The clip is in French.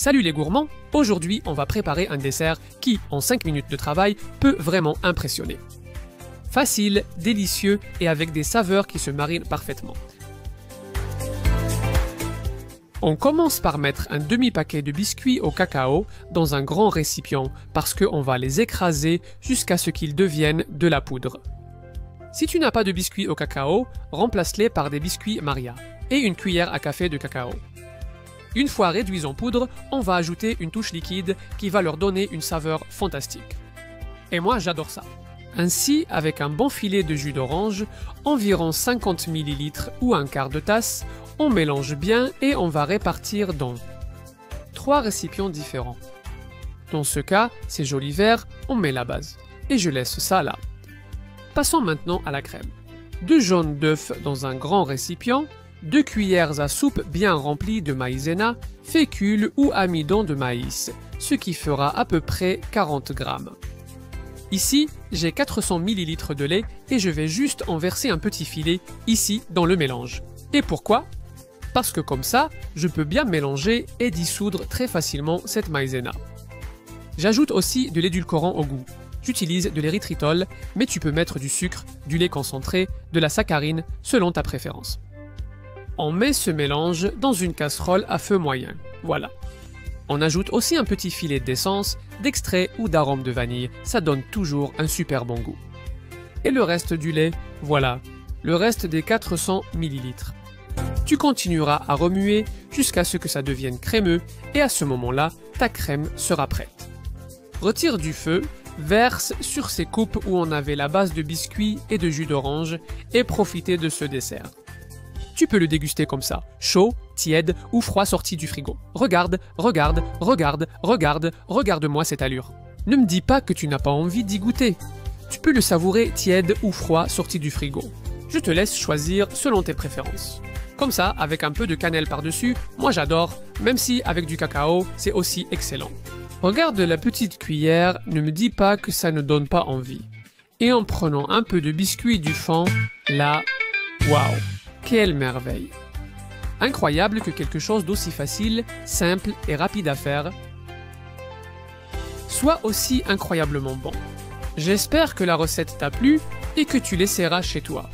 Salut les gourmands, aujourd'hui on va préparer un dessert qui, en 5 minutes de travail, peut vraiment impressionner. Facile, délicieux et avec des saveurs qui se marient parfaitement. On commence par mettre un demi-paquet de biscuits au cacao dans un grand récipient parce qu'on va les écraser jusqu'à ce qu'ils deviennent de la poudre. Si tu n'as pas de biscuits au cacao, remplace-les par des biscuits Maria et une cuillère à café de cacao. Une fois réduits en poudre, on va ajouter une touche liquide qui va leur donner une saveur fantastique. Et moi j'adore ça. Ainsi, avec un bon filet de jus d'orange, environ 50 ml ou un quart de tasse, on mélange bien et on va répartir dans 3 récipients différents. Dans ce cas, c'est joli vert, on met la base. Et je laisse ça là. Passons maintenant à la crème. 2 jaunes d'œufs dans un grand récipient, 2 cuillères à soupe bien remplies de maïzena, fécule ou amidon de maïs, ce qui fera à peu près 40 grammes. Ici, j'ai 400 ml de lait et je vais juste en verser un petit filet ici dans le mélange. Et pourquoi? Parce que comme ça, je peux bien mélanger et dissoudre très facilement cette maïzena. J'ajoute aussi de l'édulcorant au goût. J'utilise de l'érythritol, mais tu peux mettre du sucre, du lait concentré, de la saccharine, selon ta préférence. On met ce mélange dans une casserole à feu moyen. Voilà. On ajoute aussi un petit filet d'essence, d'extrait ou d'arôme de vanille. Ça donne toujours un super bon goût. Et le reste du lait, voilà. Le reste des 400 ml. Tu continueras à remuer jusqu'à ce que ça devienne crémeux et à ce moment-là, ta crème sera prête. Retire du feu, verse sur ces coupes où on avait la base de biscuits et de jus d'orange et profitez de ce dessert. Tu peux le déguster comme ça, chaud, tiède ou froid sorti du frigo. Regarde, regarde, regarde, regarde, regarde-moi cette allure. Ne me dis pas que tu n'as pas envie d'y goûter. Tu peux le savourer tiède ou froid sorti du frigo. Je te laisse choisir selon tes préférences. Comme ça, avec un peu de cannelle par-dessus, moi j'adore, même si avec du cacao, c'est aussi excellent. Regarde la petite cuillère, ne me dis pas que ça ne donne pas envie. Et en prenant un peu de biscuit du fond, là, waouh! Quelle merveille! Incroyable que quelque chose d'aussi facile, simple et rapide à faire soit aussi incroyablement bon. J'espère que la recette t'a plu et que tu l'essaieras chez toi.